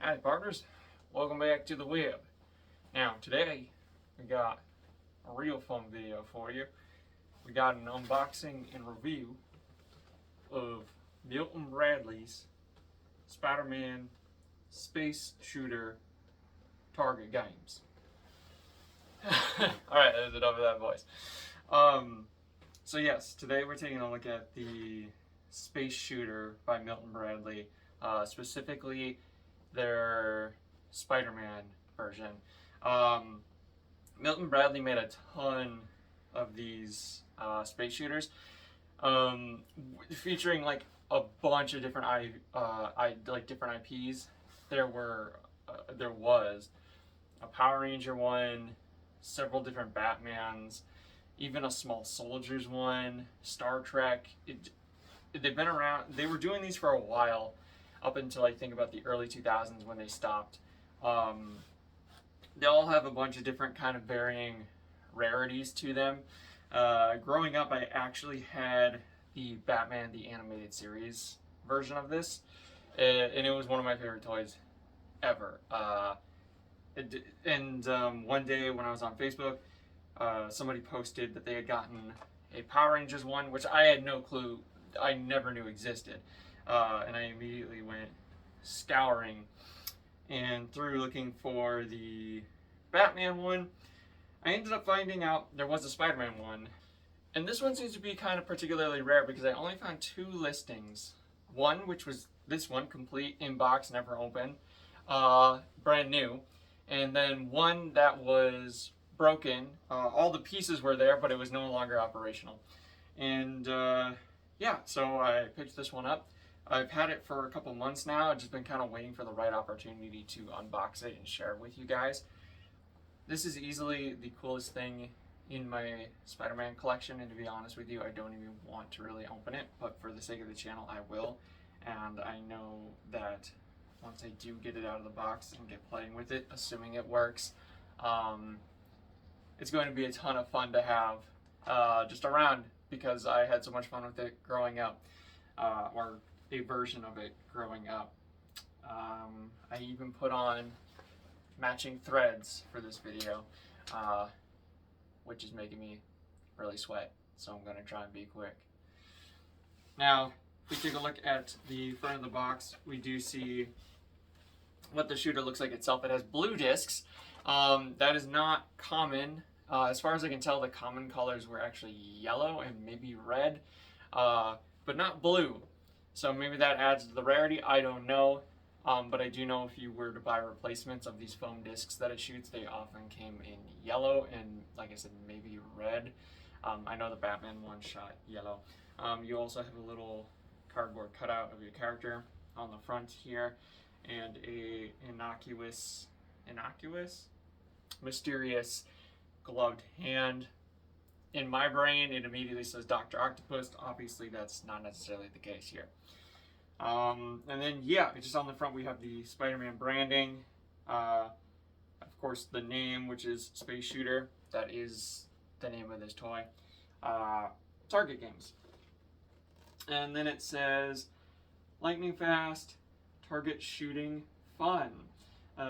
Hi partners, welcome back to the web. Now today we got a real fun video for you. We got an unboxing and review of Milton Bradley's Spider-Man Space Shooter Target games. Alright, there's enough of that voice. So yes, today we're taking a look at the Space Shooter by Milton Bradley, specifically their Spider-Man version. Milton Bradley made a ton of these space shooters, featuring like a bunch of different different IPs. There was a Power Ranger one, several different Batmans, even a Small Soldiers one, Star Trek. They've been around. They were doing these for a while, up until I think about the early 2000s when they stopped. They all have a bunch of different kind of varying rarities to them. Growing up, I actually had the Batman the Animated Series version of this, and it was one of my favorite toys ever. One day when I was on Facebook, somebody posted that they had gotten a Power Rangers one, which I had no clue, I never knew existed. And I immediately went scouring, and through looking for the Batman one, I ended up finding out there was a Spider-Man one. And this one seems to be kind of particularly rare because I only found two listings. One, which was this one, complete in box, never open, brand new. And then one that was broken. All the pieces were there, but it was no longer operational. And yeah, so I picked this one up. I've had it for a couple months now. I've just been kind of waiting for the right opportunity to unbox it and share it with you guys. This is easily the coolest thing in my Spider-Man collection, and to be honest with you, I don't even want to really open it, but for the sake of the channel, I will. And I know that once I do get it out of the box and get playing with it, assuming it works, it's going to be a ton of fun to have just around, because I had so much fun with it growing up, or a version of it growing up. I even put on matching threads for this video, which is making me really sweat, so I'm going to try and be quick. Now, if we take a look at the front of the box, we do see what the shooter looks like itself. It has blue discs. That is not common. As far as I can tell, the common colors were actually yellow and maybe red, but not blue. So maybe that adds to the rarity, I don't know. But I do know if you were to buy replacements of these foam discs that it shoots, they often came in yellow and, like I said, maybe red. I know the Batman one shot yellow. You also have a little cardboard cutout of your character on the front here, and a mysterious gloved hand. In my brain, it immediately says Dr. Octopus. Obviously, that's not necessarily the case here. And then, yeah, just on the front, we have the Spider-Man branding. Of course, the name, which is Space Shooter. That is the name of this toy. Target games. And then it says, lightning fast, target shooting fun.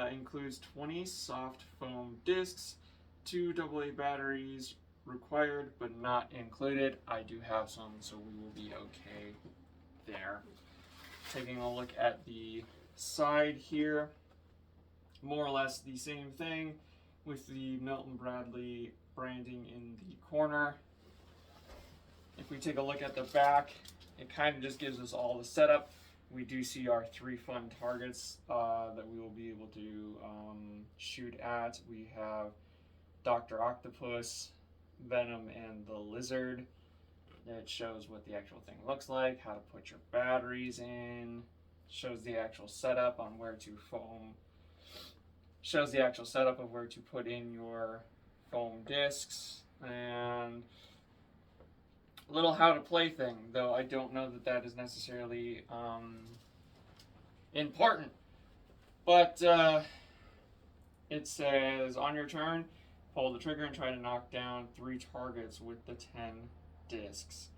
Includes 20 soft foam discs, 2 AA batteries required but not included. I do have some, so we will be okay there. Taking a look at the side here, more or less the same thing with the Milton Bradley branding in the corner. If we take a look at the back, it kind of just gives us all the setup. We do see our 3 fun targets that we will be able to shoot at. We have Dr. Octopus, Venom, and the Lizard. It shows what the actual thing looks like, how to put your batteries in, shows the actual setup on where to foam, shows the actual setup of where to put in your foam discs, and a little how to play thing, though I don't know that that is necessarily important. But it says, on your turn, pull the trigger and try to knock down 3 targets with the 10 discs.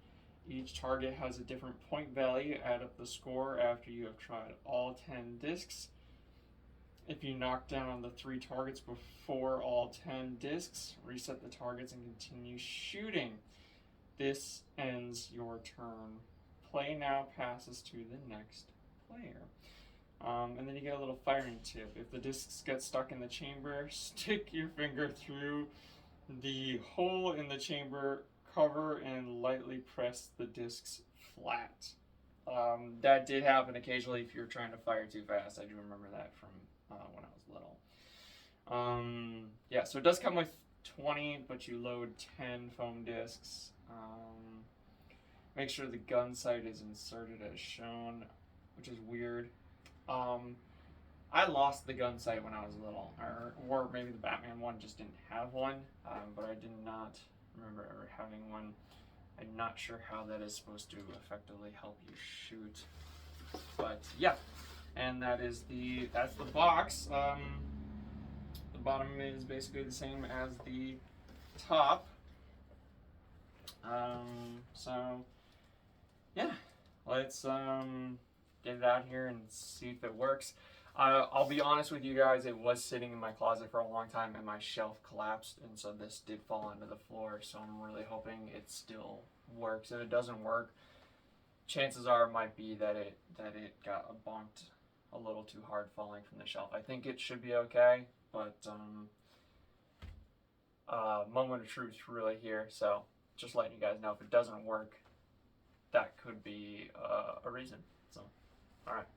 Each target has a different point value. Add up the score after you have tried all 10 discs. If you knock down the 3 targets before all 10 discs, reset the targets and continue shooting. This ends your turn. Play now passes to the next player. And then you get a little firing tip. If the discs get stuck in the chamber, stick your finger through the hole in the chamber cover and lightly press the discs flat. That did happen occasionally if you're trying to fire too fast. I do remember that from when I was little. Yeah, so it does come with 20, but you load 10 foam discs. Make sure the gun sight is inserted as shown, which is weird. I lost the gun sight when I was little, or maybe the Batman one just didn't have one, but I did not remember ever having one. I'm not sure how that is supposed to effectively help you shoot, but yeah, and that's the box. The bottom is basically the same as the top. So yeah, let's get it out here and see if it works. I'll be honest with you guys, it was sitting in my closet for a long time and my shelf collapsed, and so this did fall onto the floor, so I'm really hoping it still works. If it doesn't work, chances are it might be that it got bonked a little too hard falling from the shelf. I think it should be okay, but moment of truth really here, so just letting you guys know, if it doesn't work, that could be a reason. So, all right.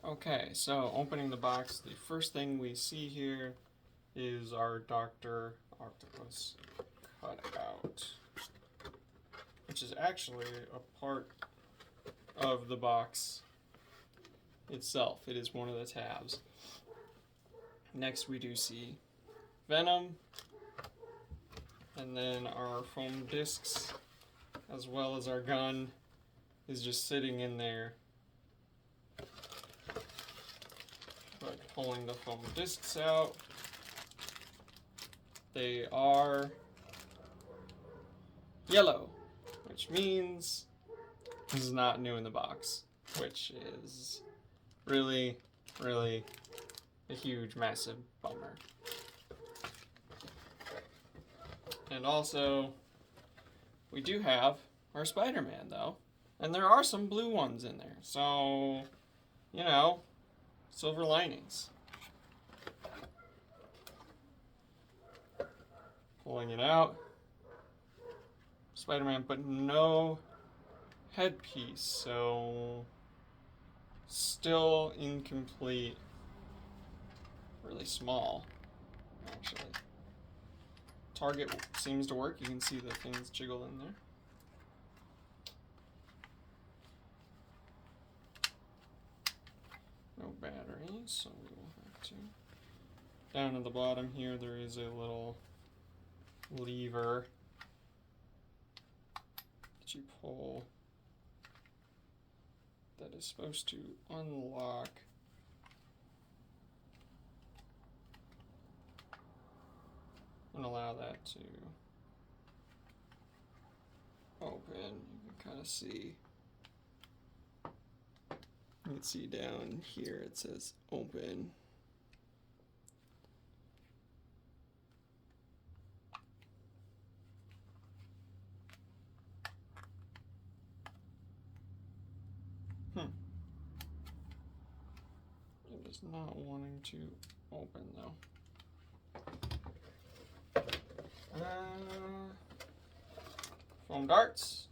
Okay, so opening the box, the first thing we see here is our Dr. Octopus cutout, which is actually a part of the box itself. It is one of the tabs. Next we do see Venom, and then our foam discs, as well as our gun, is just sitting in there. But pulling the foam discs out, they are yellow, which means this is not new in the box, which is really, really a huge, massive bummer. And also, we do have our Spider-Man, though, and there are some blue ones in there, so, you know, silver linings. Pulling it out. Spider-Man, but no headpiece, so still incomplete. Really small, actually. Target seems to work. You can see the things jiggle in there. No batteries, so we will have to. Down at the bottom here, there is a little lever that you pull that is supposed to unlock and allow that to open. You can kind of see. You can see down here it says open. It is not wanting to open though. Foam darts.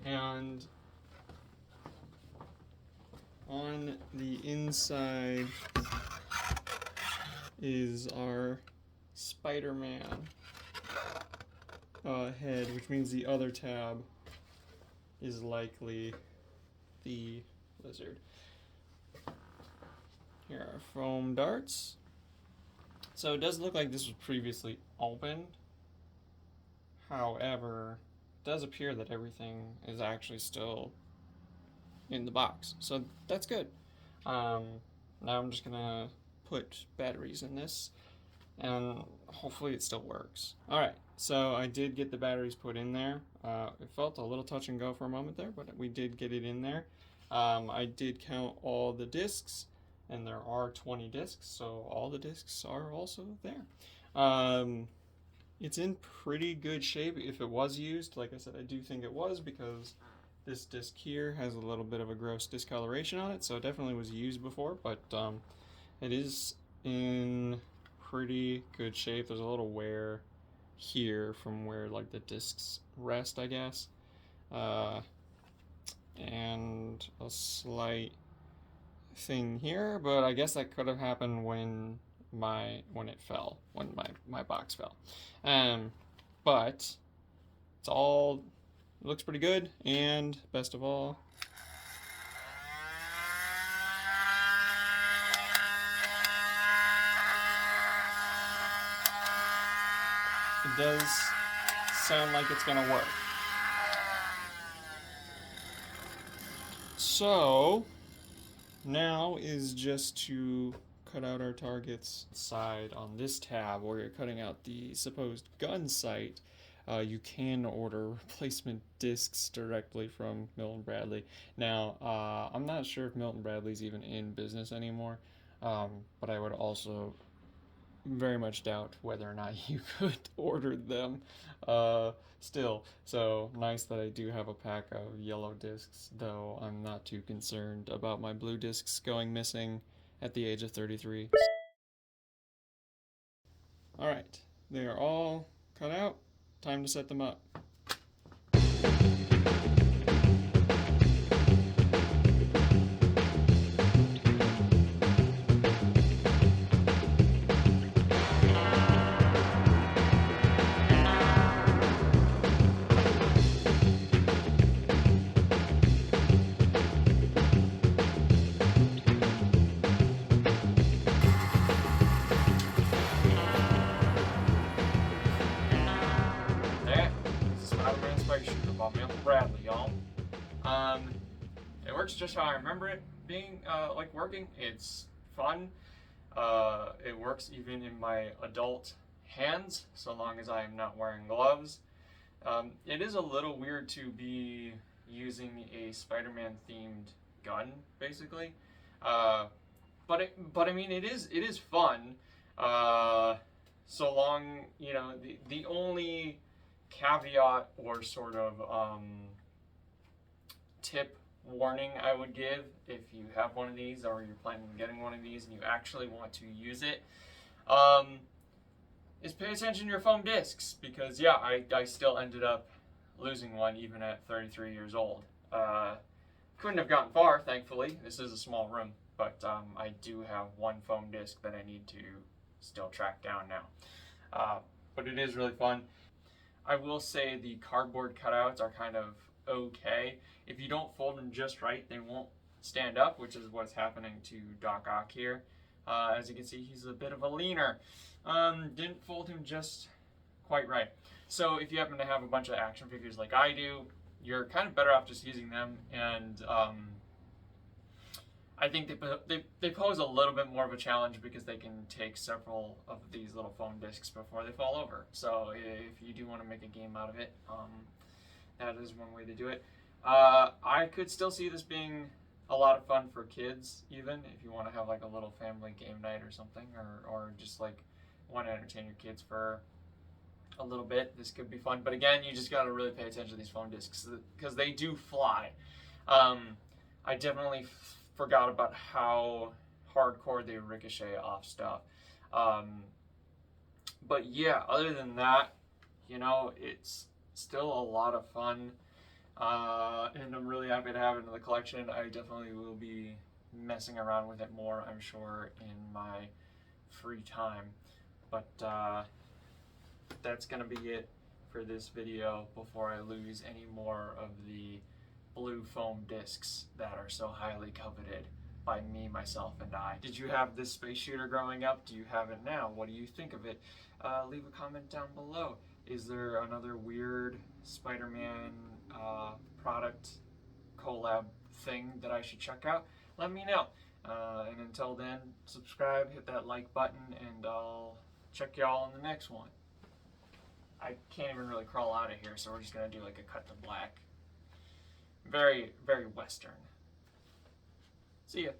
And on the inside is our Spider-Man head, which means the other tab is likely the lizard. Here are foam darts. So it does look like this was previously opened. However, it does appear that everything is actually still in the box. So that's good. Now I'm just gonna put batteries in this and hopefully it still works. Alright, so I did get the batteries put in there. It felt a little touch and go for a moment there, but we did get it in there. I did count all the discs, and there are 20 discs, so all the discs are also there. It's in pretty good shape if it was used. Like I said, I do think it was, because this disc here has a little bit of a gross discoloration on it, so it definitely was used before, but it is in pretty good shape. There's a little wear here from where like the discs rest, I guess, and a slight thing here, but I guess that could have happened when it fell, when my box fell. But it's all, it looks pretty good, and best of all, it does sound like it's gonna work. So now is just to cut out our target's side on this tab where you're cutting out the supposed gun sight. You can order replacement discs directly from Milton Bradley. Now, I'm not sure if Milton Bradley's even in business anymore, but I would also very much doubt whether or not you could order them still. So nice that I do have a pack of yellow discs, though I'm not too concerned about my blue discs going missing at the age of 33. Alright, they are all cut out. Time to set them up. Milton Bradley, y'all. It works just how I remember it being, working. It's fun. It works even in my adult hands, so long as I am not wearing gloves. It is a little weird to be using a Spider-Man themed gun, basically. But I mean, it is fun. So long, you know, the only caveat or sort of tip warning I would give if you have one of these or you're planning on getting one of these and you actually want to use it, is pay attention to your foam discs, because yeah, I still ended up losing one even at 33 years old. Couldn't have gotten far, thankfully. This is a small room, but I do have one foam disc that I need to still track down now. But it is really fun. I will say the cardboard cutouts are kind of okay. If you don't fold them just right, they won't stand up, which is what's happening to Doc Ock here. As you can see, he's a bit of a leaner. Didn't fold him just quite right. So if you happen to have a bunch of action figures like I do, you're kind of better off just using them, and I think they pose a little bit more of a challenge because they can take several of these little foam discs before they fall over. So if you do want to make a game out of it, that is one way to do it. I could still see this being a lot of fun for kids, even if you want to have like a little family game night or something, or just like want to entertain your kids for a little bit. This could be fun, but again, you just got to really pay attention to these foam discs because they do fly. I definitely forgot about how hardcore they ricochet off stuff. But yeah, other than that, you know, it's still a lot of fun. And I'm really happy to have it in the collection. I definitely will be messing around with it more, I'm sure, in my free time. But that's going to be it for this video before I lose any more of the blue foam discs that are so highly coveted by me, myself, and I. Did you have this space shooter growing up? Do you have it now? What do you think of it? Leave a comment down below. Is there another weird Spider-Man product collab thing that I should check out? Let me know. And until then, subscribe, hit that like button, and I'll check y'all in the next one. I can't even really crawl out of here, so we're just going to do like a cut to black. Very, very Western. See ya.